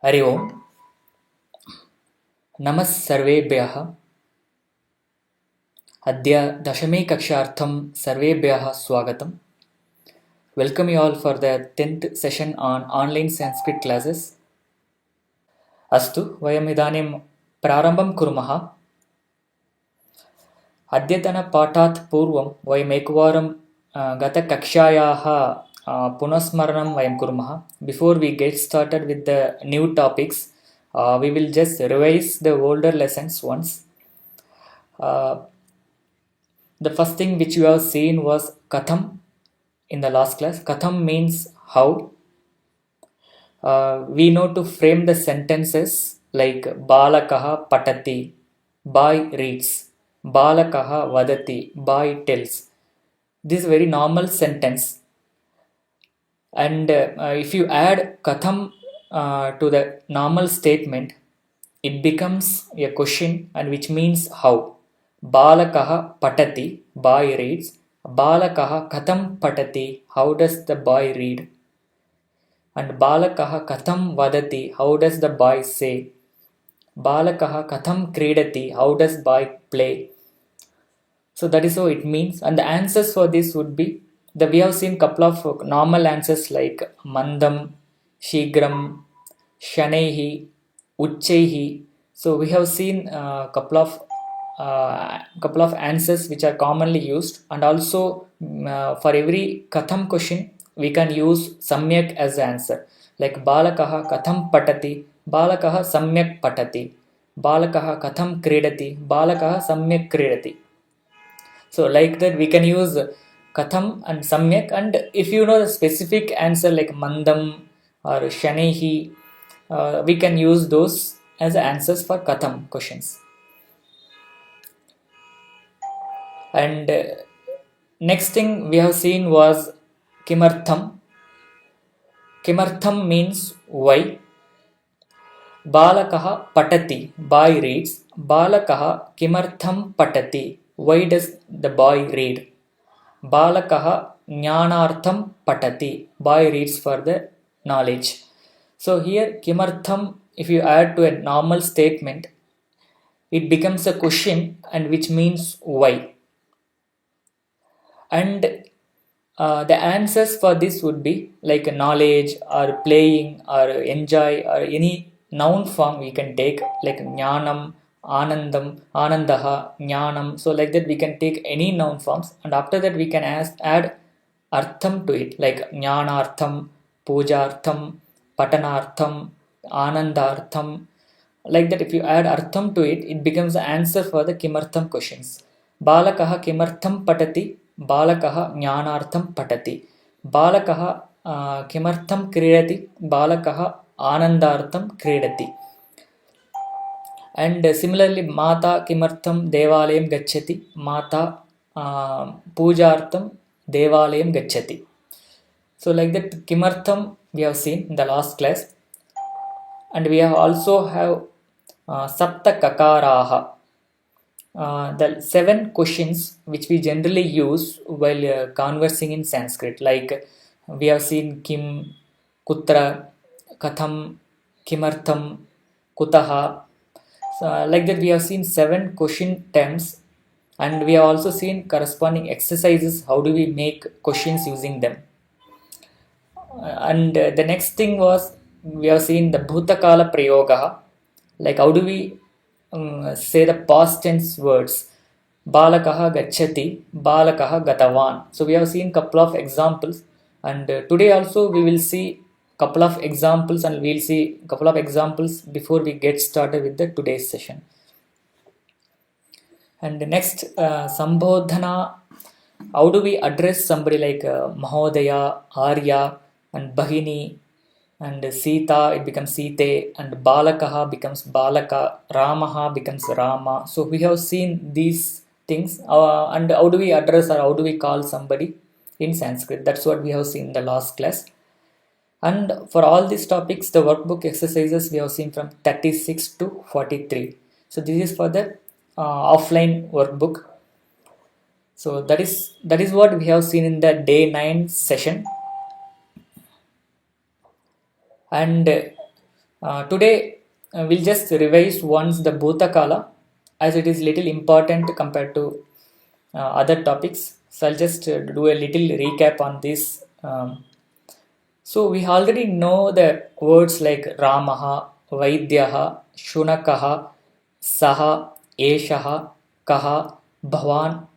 हरि ओम्। नमः सर्वेभ्यः। अद्य दशमी कक्षार्थं सर्वेभ्यः स्वागतम्। Welcome you all for the 10th session on online Sanskrit classes. अस्तु, वयम् इदानीं प्रारम्भं कुर्मः। अद्यतनपाठात् पूर्वं वयम् एकवारं गतकक्षायाः पुनस्मरणं वयं कुर्मः. Before we get started with the new topics, we will just revise the older lessons once. The first thing which you have seen was katham in the last class. Katham means how. We know to frame the sentences like balakaha patati, boy reads, balakaha vadati, boy tells. This is a very normal sentence. And if you add katham to the normal statement, it becomes a question, and which means how. Balakaha patati, boy reads. Balakaha katham patati, how does the boy read? And balakaha katham vadati, how does the boy say? Balakaha katham kridati, how does boy play? So that is how it means. And the answers for this would be, we have seen couple of normal answers like mandam, shigram, shanaihi, uchchaihi. So we have seen couple of answers which are commonly used, and also for every katham question we can use samyak as the answer. Like balakaha katham patati, balakaha samyak patati, balakaha katham kridati, balakaha samyak kridati. So like that we can use katham and samyak, and if you know the specific answer like mandam or shanehi, we can use those as answers for katham questions. And next thing we have seen was kimartham. Kimartham means why. Balakaha patati, boy reads. Balakaha kimartham patati, why does the boy read? Balakaha jnanartham patati, boy reads for the knowledge. So here kimartham, if you add to a normal statement, it becomes a question, and which means why. And the answers for this would be like knowledge or playing or enjoy or any noun form we can take, like jnanam, anandam, anandaha, jnanam. So like that we can take any noun forms, and after that we can add artham to it, like jnanartham, pujartham, patanartham, anandartham. Like that if you add artham to it, it becomes the answer for the kimartham questions. Balakaha kimartham patati, balakaha jnanartham patati, balakaha kimartham kridati, balakaha anandartham kridati. And similarly, mata kimartham devalayam gacchati, mata pujartham devalayam gacchati. So like that kimartham we have seen in the last class. And we have also have sapta kakaraha, the 7 questions which we generally use while conversing in Sanskrit. Like we have seen kim, kutra, katham, kimartham, kutaha. So, like that we have seen 7 question terms, and we have also seen corresponding exercises, how do we make questions using them. And the next thing was, we have seen the bhutakala prayogaha, like how do we say the past tense words. Balakaha gacchati, balakaha gatavan. So we have seen couple of examples, and today also we will see couple of examples, and we'll see couple of examples before we get started with the today's session. And the next sambodhana, how do we address somebody like Mahodaya, Arya, and Bahini, and Sita, it becomes Site, and Balakaha becomes Balaka, Ramaha becomes Rama. So we have seen these things, and how do we address or how do we call somebody in Sanskrit. That's what we have seen in the last class. And for all these topics, the workbook exercises we have seen from 36 to 43. So this is for the offline workbook. So that is what we have seen in the day 9 session. And Today we'll just revise once the Bhutakala as it is little important compared to other topics. So I'll just do a little recap on this. So we already know the words like Ramaha, Vaidyaha, Shunakaha, Saha, Eshaha, Kaha, Bhavan.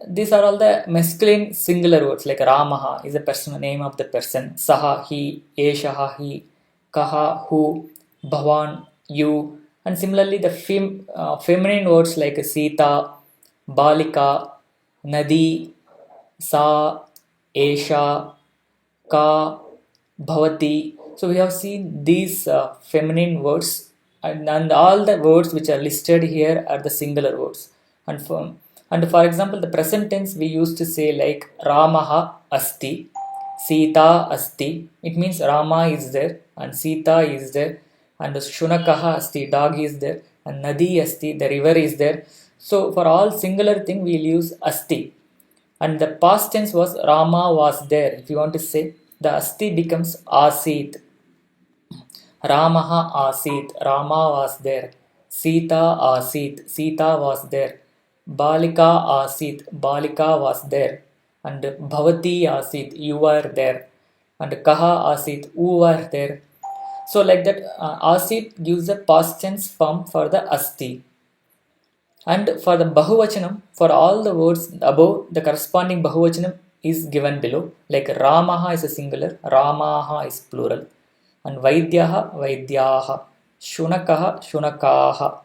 These are all the masculine singular words like Ramaha is the person name of the person, Saha he, Eshaha he, Kaha who, Bhavan you, and similarly the feminine words like Sita, Balika, Nadi, Sa, Esha, Ka, Bhavati. So we have seen these feminine words, and all the words which are listed here are the singular words. And for example, the present tense we used to say like Ramaha asti, Sita asti. It means Rama is there and Sita is there, and Shunakaha asti, dog is there, and Nadi asti, the river is there. So for all singular thing we'll use asti, and the past tense was Rama was there. If you want to say, the asti becomes asit. Ramaha asit, Rama was there. Sita asit, Sita was there. Balika asit, Balika was there. And Bhavati asit, you were there. And Kaha asit, who were there. So like that, asit gives a past tense form for the asti. And for the Bahuvachanam, for all the words above, the corresponding Bahuvachanam is given below. Like Ramaha is a singular, Ramaha is plural, and Vaidyaha, Vaidyaha, Shunakaha, Shunakaha,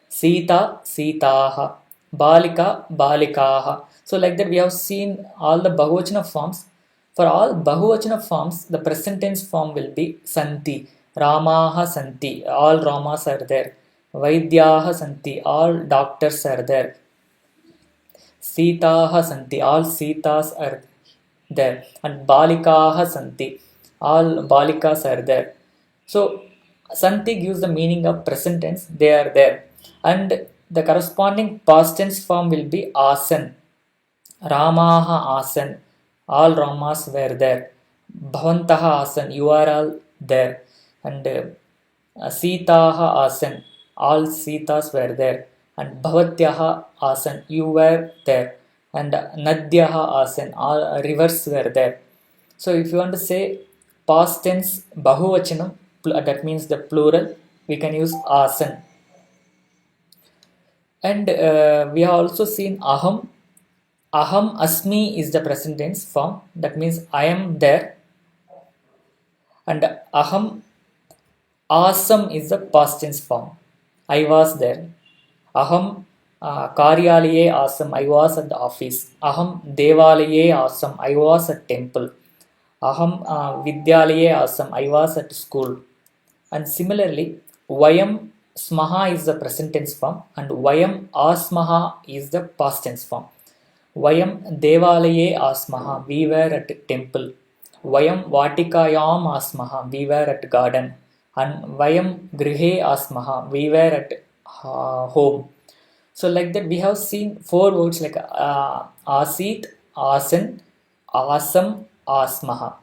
Sita, Sitaha, Balika, Balikaha. So like that we have seen all the Bahuvachana forms. For all Bahuvachana forms, the present tense form will be Santi. Ramaha Santi, all Ramas are there. Vaidyaha Santi, all doctors are there. Sitaha Santi, all Sitas are there. And Balikaha Santi, all Balikas are there. So Santi gives the meaning of present tense, they are there. And the corresponding past tense form will be Asan. Ramaha Asan, all Ramas were there. Bhavantaha Asan, you are all there. And Sitaha Asan, all Sitas were there. And Bhavatyaha Asan, you were there. And Nadyaha Asan, all rivers were there. So if you want to say past tense Bahuvachanam, that means the plural, we can use Asan. And we have also seen Aham. Aham Asmi is the present tense form, that means I am there. And Aham Asam is the past tense form, I was there. Aham Karyalaye Asam, I was at the office. Aham Devalaye Asam, I was at temple. Aham Vidyalaye Asam, I was at school. And similarly, Vayam Smaha is the present tense form and Vayam Asmaha is the past tense form. Vayam Devalaye Asmaha, we were at temple. Vayam Vatikayam Asmaha, we were at garden. And Vayam Grihe Asmaha, we were at home. So like that we have seen four words like Asit, Asan, Asam, Asmaha.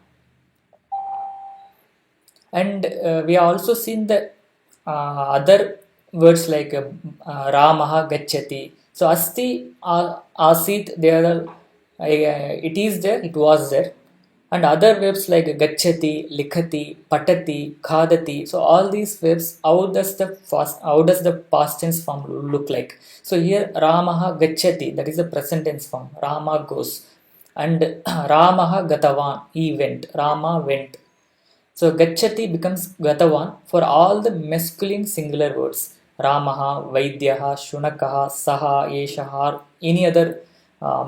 And we have also seen the other words like Ramaha, Gachati. So Asti, Asit, it is there, it was there. And other verbs like Gachati, Likhati, Patati, Khadati. So all these verbs, how does the past tense form look like? So here Ramaha Gachati, that is the present tense form. Rama goes. And Ramaha Gatavan, he went. Rama went. So Gachati becomes Gatavan for all the masculine singular words. Ramaha, Vaidyaha, Shunakaha, Saha, Eshaha, any other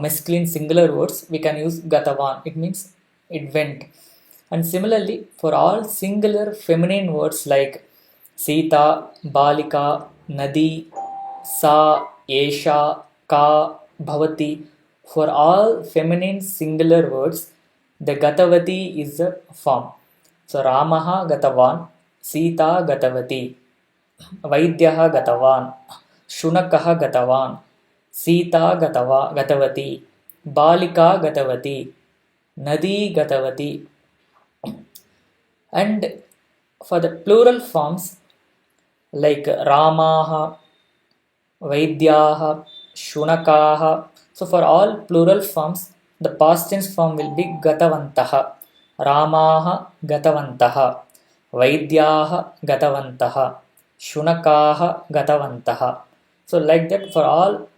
masculine singular words, we can use Gatavan. It means it went. And similarly, for all singular feminine words like Sita, Balika, Nadi, Sa, Esha, Ka, Bhavati, for all feminine singular words, the Gatavati is the form. So Ramaha Gatavan, Sita Gatavati, Vaidyaha Gatavan, Shunakaha Gatavan, Sita Gatavati, Balika Gatavati, Nadi Gatavati. And For the plural forms like Ramaha, Vaidyaha, Shunakaha. So for all plural forms, the past tense form will be Gatavantaha. Ramaha Gatavantaha. Vaidyaha Gatavantaha. Shunakaha Gatavantaha. So like that for all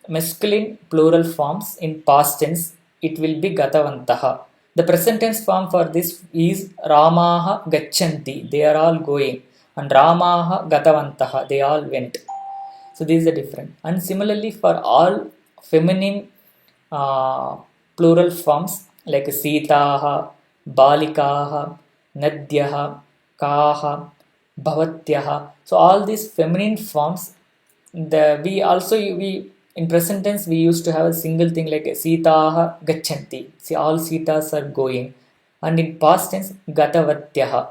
masculine plural forms in past tense, it will be Gatavantaha. The present tense form for this is Ramaha Gacchanti. They are all going. And Ramaha Gatavantaha. They all went. So this is the difference. And similarly for all feminine uh, plural forms like Sitaha, Balikaha, Nadyaha, Kaha, Bhavatyaha. So all these feminine forms, we in present tense we used to have a single thing like Sitaha Gacchanti. See, all Sitas are going. And in past tense Gatavatyaha.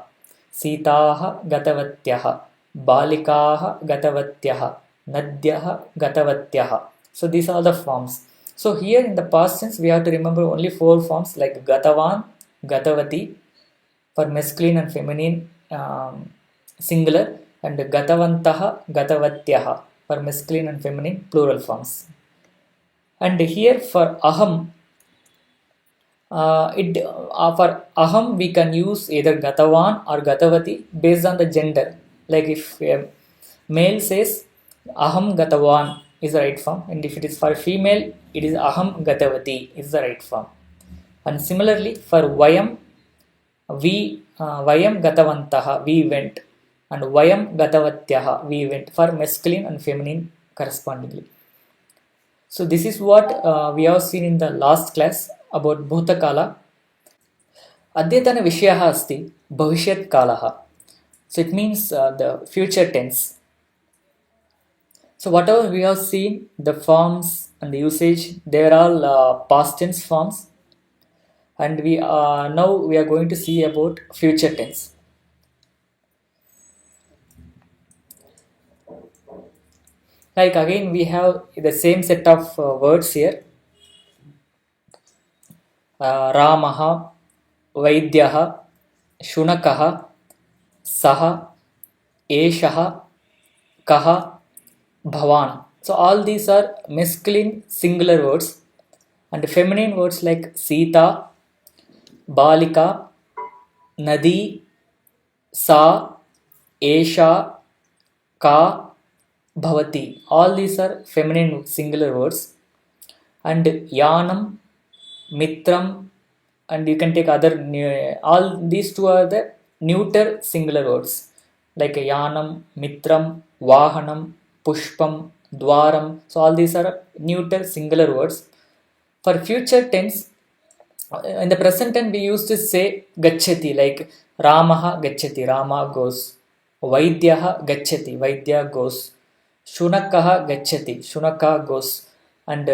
Sitaha Gatavatyaha. Balikaha Gatavatyaha. Nadyaha Gatavatyaha. So these are the forms. So here in the past tense we have to remember only four forms like Gatavan, Gatavati for masculine and feminine singular, and Gatavantaha, Gatavatyaha for masculine and feminine plural forms. And here for Aham, for Aham we can use either Gatavan or Gatavati based on the gender. Like if a male says Aham Gatavan is the right form, and if it is for female, it is Aham Gatavati is the right form. And similarly for Vayam, Vayam Gatavantaha, we went, and Vayam Gatavatyaha, we went for masculine and feminine correspondingly. So this is what we have seen in the last class about Bhutakala. अद्यतन विषयः अस्ति भविष्यत् कालः. So it means the future tense. So whatever we have seen, the forms and the usage, they are all past tense forms. And now we are going to see about future tense. Like again we have the same set of words here. Ramaha, Vaidyaha, Shunakaha, Saha, Eshaha, Kaha, Bhavan. So all these are masculine singular words, and feminine words like Sita, Balika, Nadi, Sa, Esha, Ka, Bhavati. All these are feminine singular words. And Yanam, Mitram, and you can take other, all these two are the neuter singular words like Yanam, Mitram, Vahanam, Pushpam, Dwaram. So all these are neuter singular words. For future tense, in the present tense we used to say Gacchati, like Ramaha Gacchati, Rama goes. Vaidyaha Gacchati, Vaidya goes. Shunakaha Gacchati, Shunaka goes. And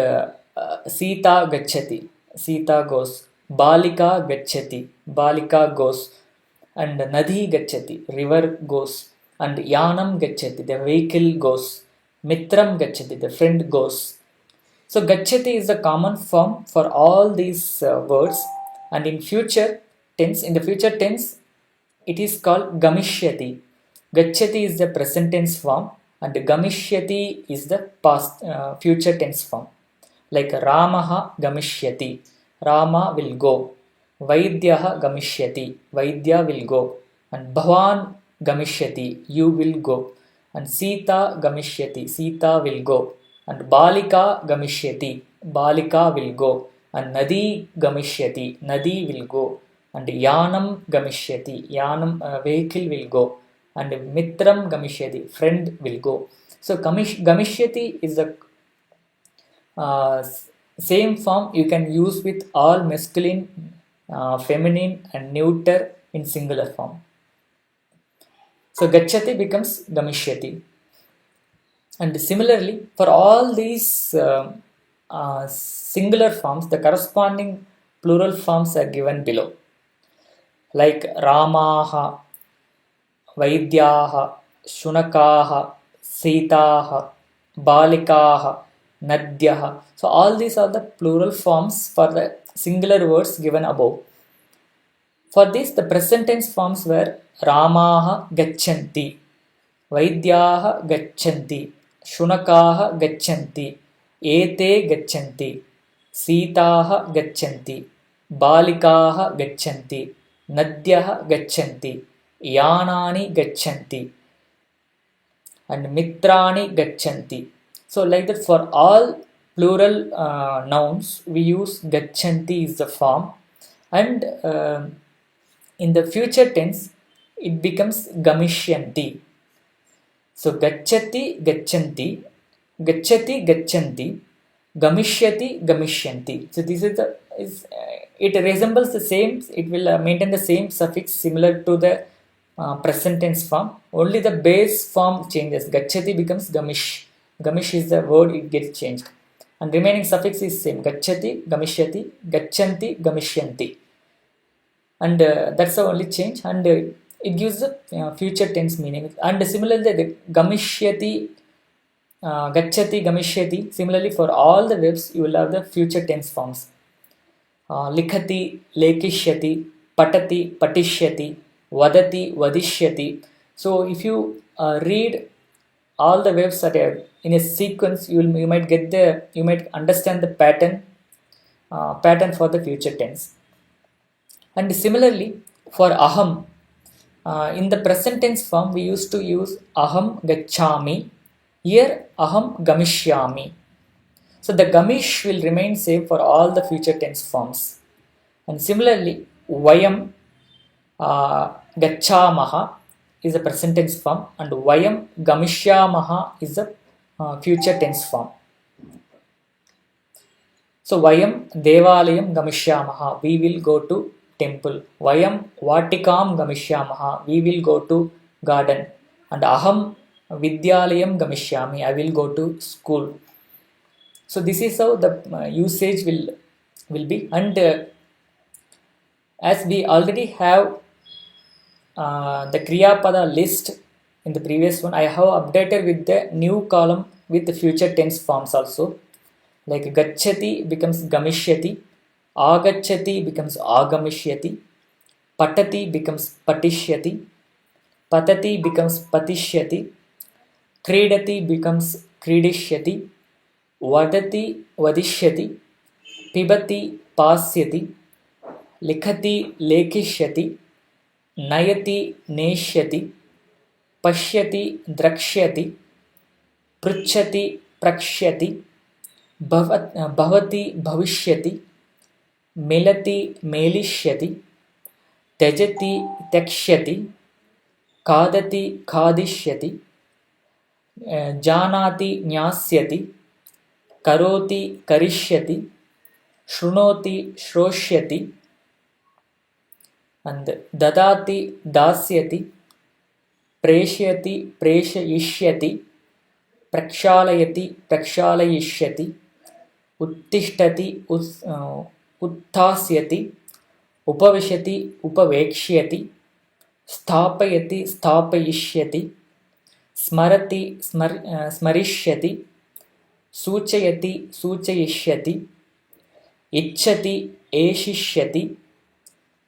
Sita Gacchati, Sita goes. Balika Gacchati, Balika goes. And Nadi Gacchati, river goes. And Yanam Gacchati, the vehicle goes. Mitram Gacchati, the friend goes. So Gacchati is the common form for all these words. And in the future tense, it is called Gamishyati. Gacchati is the present tense form, and Gamishyati is the past future tense form. Like Ramaha Gamishyati, Rama will go. Vaidyaha Gamishyati, Vaidya will go. And Bhavan Gamishyati, you will go. And Sita Gamishyati, Sita will go. And Balika Gamishyati, Balika will go. And Nadi Gamishyati, Nadi will go. And Yanam Gamishyati, Yanam vehicle will go. And Mitram Gamishyati, friend will go. So Gamishyati is the same form you can use with all masculine, feminine and neuter in singular form. So Gacchati becomes Gamishyati. And similarly, for all these singular forms, the corresponding plural forms are given below. Like Ramaha, Vaidyaha, Shunakaha, Sitaha, Balikaha, Nadyaha. So all these are the plural forms for the singular words given above. For this, the present tense forms were Ramaha Gacchanti, Vaidyaha Gacchanti, Shunakaha Gacchanti, Ete Gacchanti, Sitaha Gacchanti, Balikaha Gacchanti, Nadyaha Gacchanti, Yanani Gacchanti, and Mitrani Gacchanti. So, like that, for all plural nouns, we use Gacchanti is the form, and in the future tense, it becomes Gamishyanti. So, Gacchati, Gacchanti, Gacchati, Gacchanti, Gamishyati, Gamishyanti. So, this is the it resembles the same. It will maintain the same suffix similar to the present tense form. Only the base form changes. Gacchati becomes Gamish. Gamish is the word, it gets changed, and remaining suffix is same. Gacchati, Gamishyati, Gacchanti, Gamishyanti, and that's the only change. And it gives the future tense meaning. And similarly, the Gamishyati, Gacchati, Gamishyati. Similarly, for all the verbs, you will have the future tense forms. Likhati, Lekishyati, Patati, Patishyati, Vadati, Vadishyati. So, if you read all the verbs that are in a sequence, you might understand the pattern for the future tense. And similarly, for aham, in the present tense form, we used to use aham gacchami. Here, aham gamishyami. So the gamish will remain same for all the future tense forms. And similarly, vayam gacchamaha is a present tense form, and vayam gamishyamaha is the future tense form. So vayam devalayam gamishyamaha, we will go to temple. Vayam vatikam gamishyamaha, we will go to garden. And aham vidyalayam gamishyami, I will go to school. So this is how the usage will be. And as we already have the Kriya Pada list in the previous one, I have updated with the new column with the future tense forms also. Like Gacchati becomes Gamishyati, Agacchati becomes Agamishyati, Patati becomes Patishyati, Patati becomes Patishyati, Kridati becomes Kridishyati, Vadati Vadishyati, Pibati Pasyati, Likhati Lekishyati, Nayati Neshyati, Pashyati Drakshyati, Pruchati Prakshyati, Bhavati Bhavishyati, Melati Melishyati, Tejati Tekshyati, Kadati Kadishyati, Janati Nyasyati, Karoti Karishyati, Shrunoti Shroshyati, and Dadati Dasyati, Preshyati Preshayishyati, Prakshalayati Prakshalayishyati, Uttishtati Utthasyati, Upavishati Upavekshyati, Sthapayati Sthapayishyati, Smarati Smarishyati, Suchayati Suchayishyati, Ichchati Eshishyati,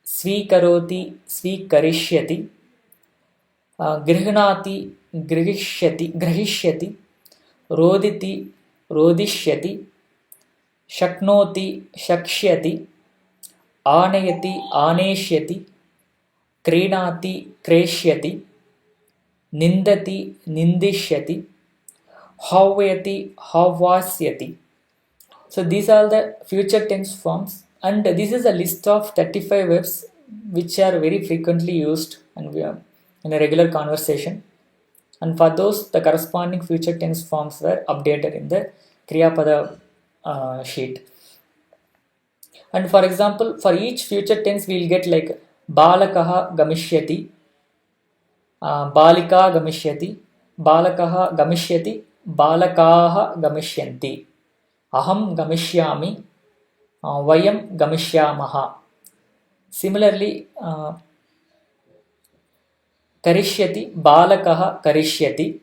Svikaroti Svikarishyati, Grihnati Grahishyati, Roditi Rodishyati, Shaknoti Shakshyati, Anayati Aneshyati, Krinati Kreshyati, Nindati Nindishyati, Havayati Havasyati. So these are the future tense forms, and this is a list of 35 verbs which are very frequently used and we are in a regular conversation. And for those, the corresponding future tense forms were updated in the Kriya Pada sheet. And for example, for each future tense, we will get like Balakaha Gamishyati, Balika Gamishyati, Balakaha Gamishyati, Balakaha Gamishyanti, Aham Gamishyami, Vayam Gamishyamaha. Similarly, Karishyati, Balakaha Karishyati,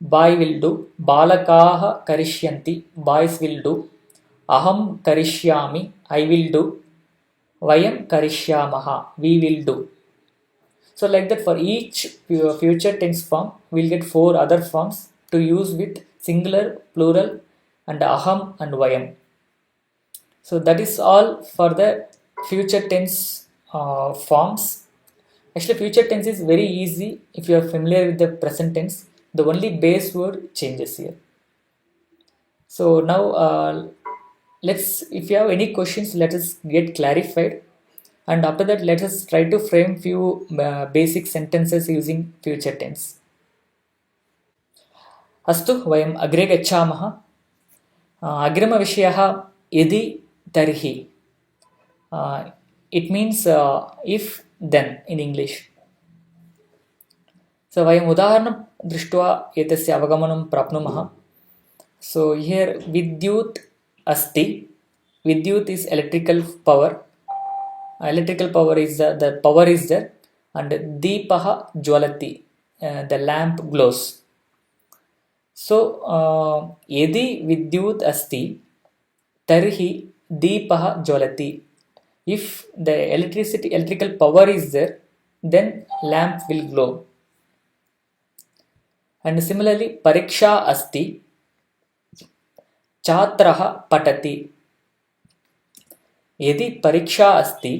boy will do. Balakaha Karishyanti, boys will do. Aham Karishyami, I will do. vayam karishyamaha, we will do. So like that, for each future tense form we'll get 4 other forms to use with singular, plural, and aham and vayam. So that is all for the future tense forms. Actually, future tense is very easy if you are familiar with the present tense. The only base word changes here. So now if you have any questions, let us get clarified, and after that let us try to frame few basic sentences using future tense. अस्तु, वयम् अग्रे गच्छामः. अग्रिमविषयः यदि तर्हि. It means if then in English. So वयम् उदाहरणं दृष्ट्वा एतस्य अवगमनं प्राप्नुमः. So here vidyut asti. Vidyut is electrical power. Electrical power is the power is there, and deepaha jwalati, the lamp glows. So yadi vidyut asti tarhi deepaha jwalati. If the electrical power is there, then lamp will glow. And similarly, pariksha asti chatraha patati. यदि परीक्षा अस्ति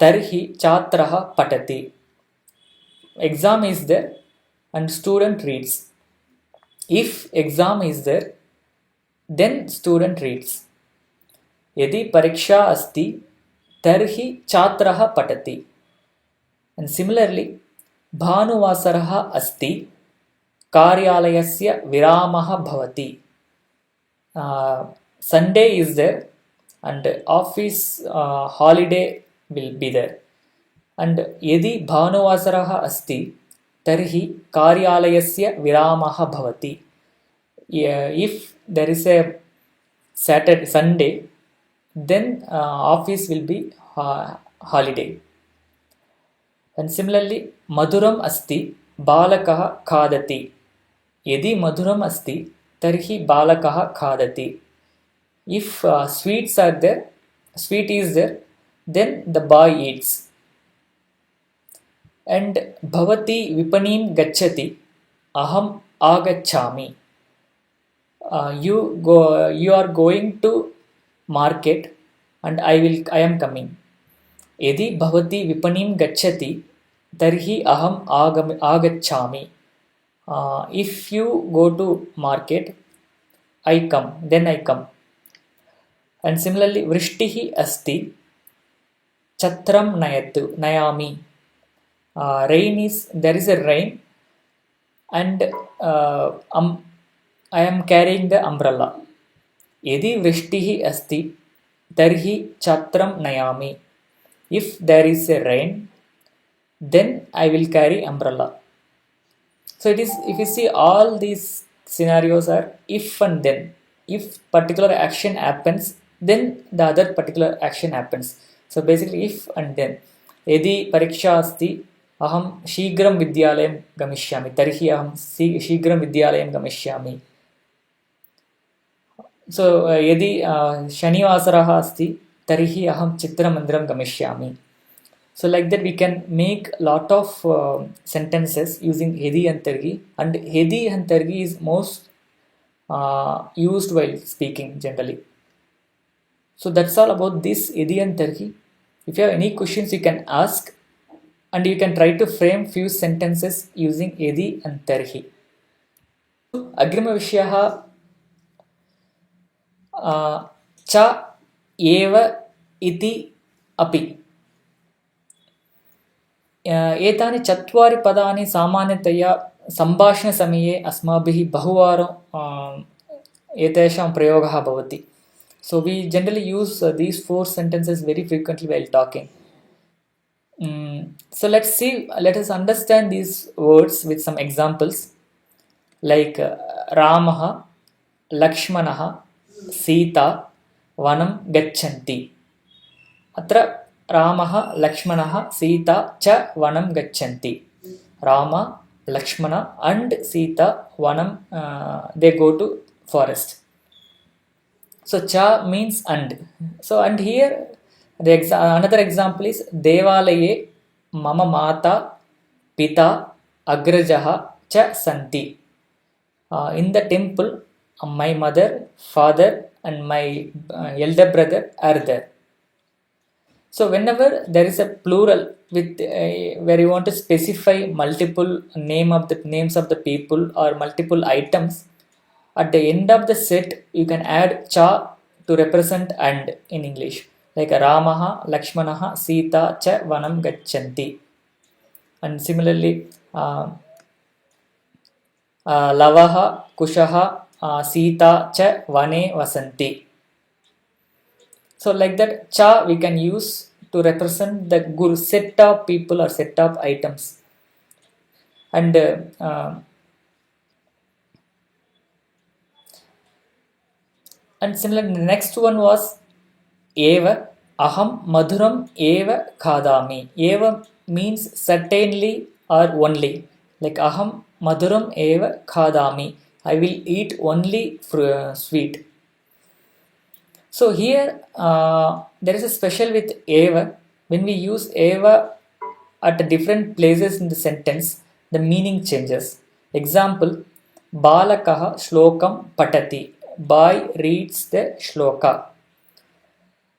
तर्हि छात्रः पठति. Exam is there and student reads. If exam is there, then student reads. यदि परीक्षा अस्ति तर्हि छात्रः पठति. And similarly, भानुवासरः अस्ति कार्यालयस्य विरामः भवति. Sunday is there and office holiday will be there. And यदि भानुवासरः अस्ति तर्हि कार्यालयस्य विरामः भवति. If there is a Sunday, then office will be holiday. And similarly, madhuram asti balakah khadati. यदि मधुरम अस्ति तर्हि बालकः खादति. If sweet is there, then the boy eats. And bhavati vipanim gacchati aham agacchami. You are going to market and I am coming. Yadi bhavati vipanim gacchati tarhi aham agacchami. If you go to market, then I come. And similarly, vrishtihi asti chatram nayami. There is a rain, and I am carrying the umbrella. Yadi vrishtihi asti tarhi chatram nayami. If there is a rain, then I will carry umbrella. So it is, if you see, all these scenarios are if and then. If particular action happens, then the other particular action happens. So basically, if and then. Yadi pariksha asti aham shigram vidyalayam gamishyami tarhi aham shigram vidyalayam gamishyami. So yadi shanivasarah asti tarhi aham chitramandiram gamishyami. So like that we can make lot of sentences using Hedi and Targi, and Hedi and Targi is most used while speaking generally. So that's all about this Hedi and Targi. If you have any questions, you can ask, and you can try to frame few sentences using Hedi and Targi. Agrima Vishyaha cha eva iti api. एतानि चत्वारि पदानि सामान्यतया सम्भाषणसमये अस्माभिः बहुवारं एतेषां प्रयोगः भवति. So we generally use these 4 sentences very frequently while talking. So let us understand these words with some examples, like Ramaha, Lakshmanaha, Sita, Vanam Gacchanti. Atra Ramah, Lakshmanah, Sita cha Vanam Gacchanti. Rama, Lakshmana and Sita Vanam, they go to forest. So cha means and. So and here Another example is Devalaye mama mata pita agrajaha cha santi. In the temple, my mother, father, and my elder brother are there. So whenever there is a plural with where you want to specify multiple names of the people or multiple items, at the end of the set you can add cha to represent and in English, like Ramaha, Lakshmanaha, Sita cha vanam gacchanti. And similarly, Lavaha, Kushaha, Sita cha vane vasanti. So like that, cha we can use to represent the guru set of people or set of items. And similarly, the next one was eva, aham madhuram eva khadami. Eva means certainly or only. Like aham madhuram eva khadami. I will eat only sweet. So here there is a special with eva. When we use eva at different places in the sentence, the meaning changes. Example, Balakaha shlokam patati. Boy reads the shloka.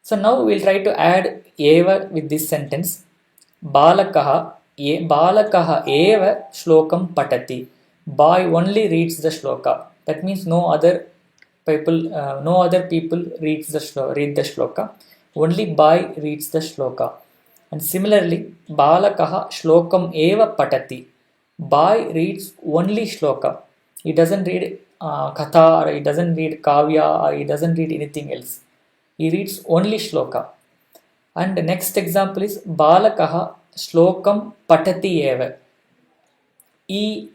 So now we'll try to add eva with this sentence. Balakaha eva shlokam patati. Boy only reads the shloka. That means no other people read the shloka. Only boy reads the shloka. And similarly, Balakaha shlokam eva patati. Boy reads only shloka. He doesn't read katha, or he doesn't read kavya, or he doesn't read anything else. He reads only shloka. And the next example is Balakaha shlokam patati eva. He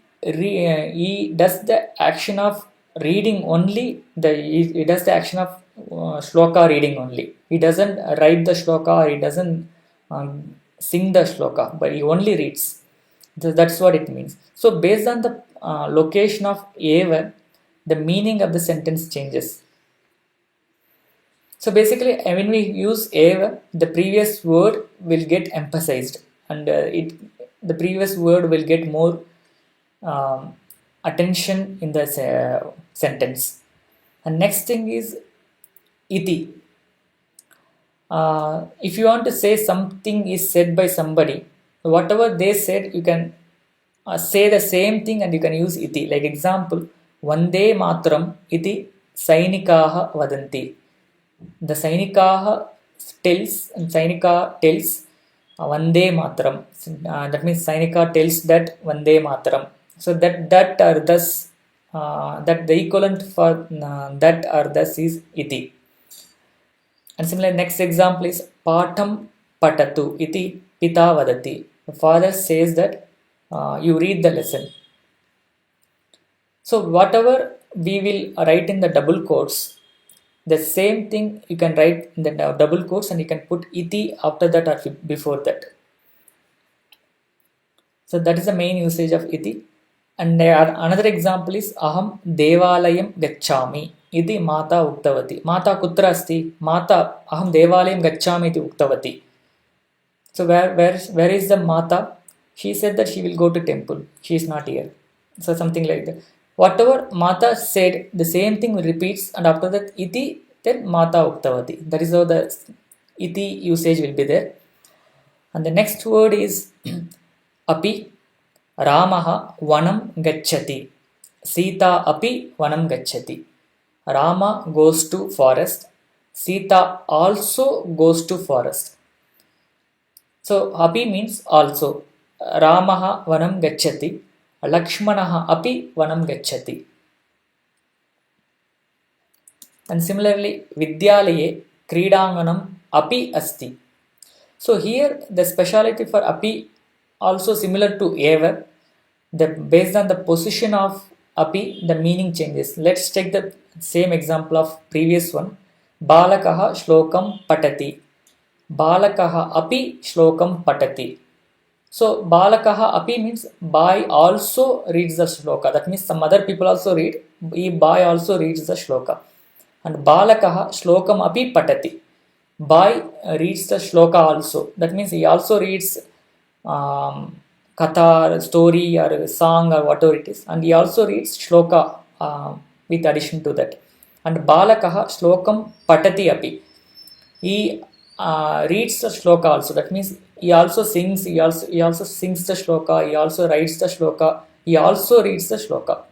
does the action of reading only. He does the action of shloka reading only. He doesn't write the shloka, or he doesn't sing the shloka, but he only reads. That's what it means. So based on the location of eva, the meaning of the sentence changes. So basically, when we use eva, the previous word will get emphasized, and the previous word will get more attention in the sentence. And next thing is iti. If you want to say something is said by somebody, whatever they said, you can say the same thing and you can use iti. Like example, Vande Matram iti Sainikaha vadanti. The Sainika tells Vande Matram. That means Sainika tells that Vande Matram. So that or thus, that the equivalent for that or thus is iti. And similarly, next example is Patham patatu iti pita vadati. The father says that you read the lesson. So whatever we will write in the double quotes, the same thing you can write in the double quotes and you can put iti after that or before that. So that is the main usage of iti. And another example is aham devalayam gacchami iti mata uktavati. Mata kutra asti? Mata aham devalayam gacchami iti uktavati. So where is the mata? She said that she will go to temple. She is not here. So something like that. Whatever mata said, the same thing repeats, and after that iti, then mata uktavati. That is how the iti usage will be there. And the next word is api. Ramaha vanam gacchati. Sita api vanam gacchati. Rama goes to forest. Sita also goes to forest. So api means also. Ramaha vanam gacchati. Lakshmanaha api vanam gacchati. And similarly, Vidyalaye Kridanganam api asti. So here the speciality for api also similar to eva. Based on the position of api, the meaning changes. Let's take the same example of previous one. Balakaha shlokam patati. Balakaha api shlokam patati. So Balakaha api means boy also reads the shloka. That means some other people also read. Boy also reads the shloka. And Balakaha shlokam api patati. boy reads the shloka also. That means he also reads katha or story or song or whatever it is, and he also reads shloka with addition to that. And balakaha shlokam patati api, he reads the shloka also. That means he also sings, he also sings the shloka, he also writes the shloka, he also reads the shloka.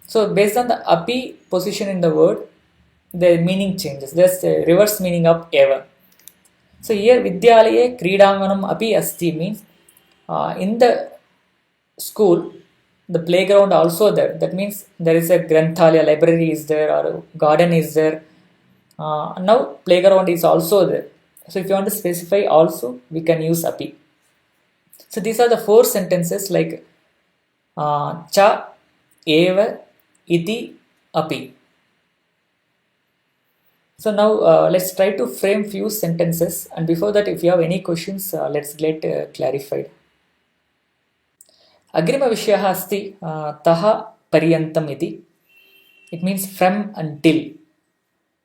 So based on the api position in the word, the meaning changes. There's a reverse meaning of eva. So here vidyalaye kridanganam api asti means in the school the playground also there. That means there is a granthalaya, library is there, or garden is there. Now playground is also there. So if you want to specify also, we can use api. So these are the four sentences like cha, eva, iti, api. So now let's try to frame few sentences, and before that, if you have any questions, let's get clarified. अग्रिमविषयः अस्ति तः पर्यन्तम् इति. It means from until.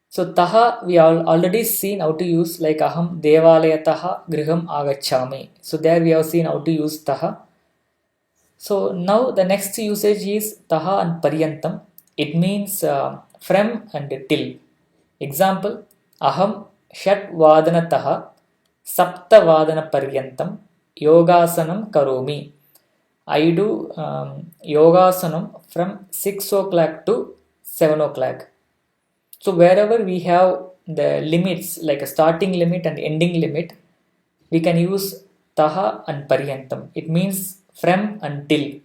So taha we already seen how to use, like aham devalayataha griham agacchami. So there we have seen how to use taha. So now the next usage is taha and paryantam. It means from and till. Example, aham shat vadanataha sapta vadana paryantam yogasanam karomi. I do yogasanam from 6 o'clock to 7 o'clock. So wherever we have the limits, like a starting limit and ending limit, we can use taha and paryantam. It means from until.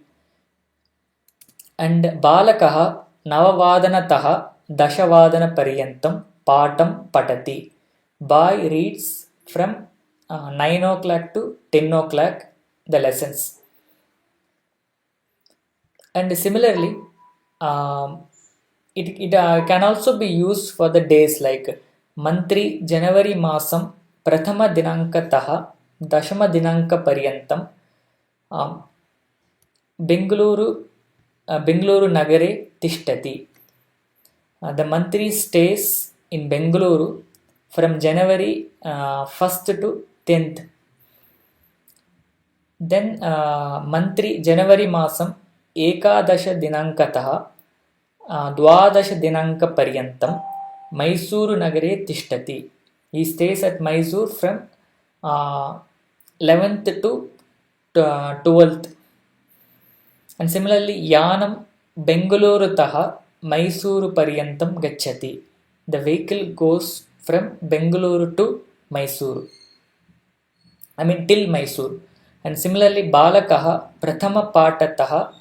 And balakaha navavadanataha dashavadana paryantam patam patati. Boy reads from 9 o'clock to 10 o'clock the lessons. And similarly, it can also be used for the days, like mantri January masam prathama dinankataha dashama dinanka paryantam Bengaluru nagare tishtati. The mantri stays in Bengaluru from January 1st to 10th. Then mantri January masam एकादश दिनांकतः द्वादश दिनांक पर्यन्तं मैसूरु नगरे तिष्ठति. He stays at Mysore from 11th to 12th. And similarly, Yanam Bengalurutah Mysuru Paryantam Gacchati. The vehicle goes from Bengaluru to Mysuru. I mean till Mysuru. And similarly, Balakaha Prathama Patataha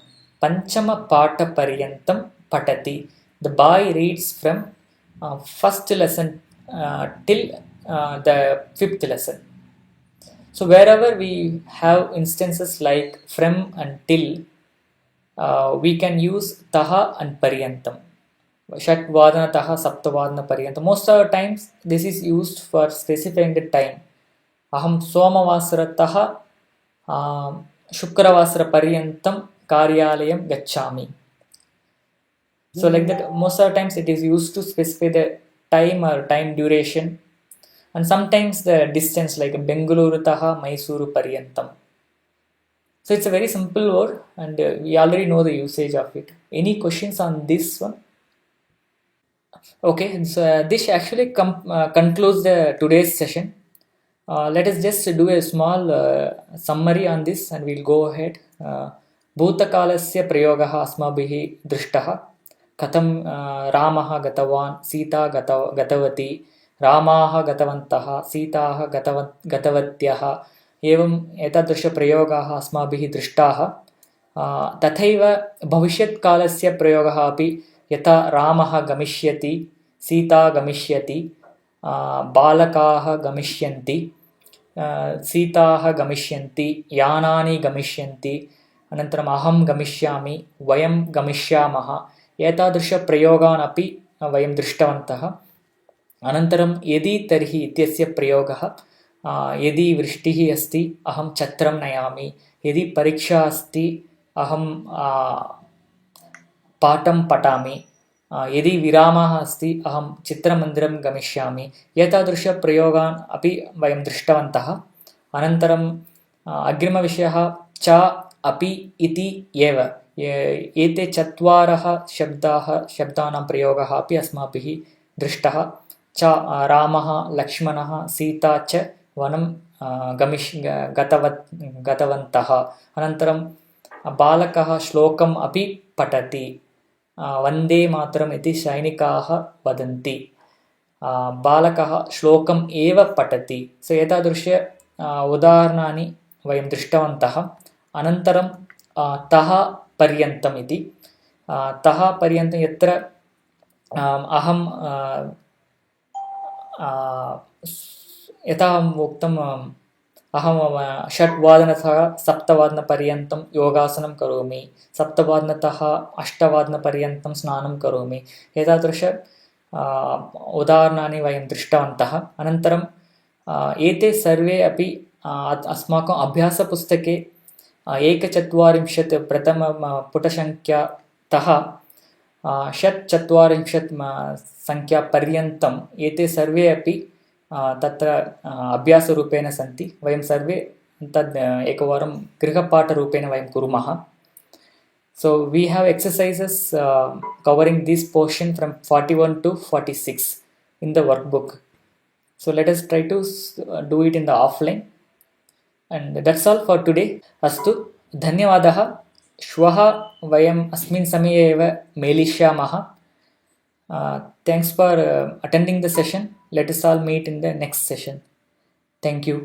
Panchama Pata Paryantam Patati. The boy reads from first lesson till the fifth lesson. So wherever we have instances like from and till, we can use taha and paryantam. Shat vadana taha sapta vadana paryantam. Most of the times this is used for specifying the time. Aham somavasarataha shukravasara paryantam karyalayam gacchami. So like that, most of the times it is used to specify the time or time duration, and sometimes the distance, like Bengaluru taha Mysuru paryantam. So it's a very simple word, and we already know the usage of it. Any questions on this one? Okay, so this actually concludes the today's session. Let us just do a small summary on this, and we'll go ahead. भूतकालस्य प्रयोगः अस्माभिः दृष्टः. कथं रामः गतवान्, सीता गतवती, रामाः गतवन्तः, सीताः गतवत्यः. एवम् एतादृशप्रयोगाः अस्माभिः दृष्टाः. तथैव भविष्यत्कालस्य प्रयोगः अपि, यथा रामः गमिष्यति, सीता गमिष्यति, बालकाः गमिष्यन्ति, सीताः गमिष्यन्ति, यानानि गमिष्यन्ति, अनन्तरम् अहं गमिष्यामि, वयं गमिष्यामः. एतादृशप्रयोगान् अपि वयं दृष्टवन्तः. अनन्तरं यदि तर्हि इत्यस्य प्रयोगः, यदि वृष्टिः अस्ति अहं छत्रं नयामि, यदि परीक्षा अस्ति अहं पाठं पठामि, यदि विरामः अस्ति अहं चित्रमन्दिरं गमिष्यामि। एतादृशप्रयोगान् अपि वयं दृष्टवन्तः। अनन्तरं अग्रिमविषयः च अपि इति एव। एते चत्वारः शब्दानां प्रयोगः अपि अस्माभिः दृष्टः। च रामः लक्ष्मणः सीता च वनं गतवन्तः। अनन्तरं बालकः श्लोकम् अपि पठति। वन्दे मातरम् इति सैनिकाः वदन्ति। बालकः श्लोकम् एव पठति। सो एतादृश उदाहरणानि वयं दृष्टवन्तः। अनन्तरं तः पर्यन्तम् इति। तः पर्यन्तं यत्र अहं यथा उक्तम् अहं 6:00तः 7:00पर्यन्तं योगासनं करोमि, 7:00तः 8:00पर्यन्तं स्नानं करोमि। एतादृश उदाहरणानि वयं दृष्टवन्तः। अनन्तरं एते सर्वे अपि अस्माकम् अभ्यासपुस्तके 41 प्रथमपुटसङ्ख्यातः 140 सङ्ख्यापर्यन्तम् एते सर्वे अपि तत्र अभ्यासरूपेण सन्ति। वयं सर्वे तद् एकवारं गृहपाठरूपेण वयं कुर्मः। So we have exercises covering this portion from 41 to 46 in the workbook. So let us try to do it in the offline. And that's all for today. Astu, धन्यवादः। श्वः वयम् अस्मिन् समये एव मेलिष्यामः। Thanks for attending the session. Let us all meet in the next session. Thank you.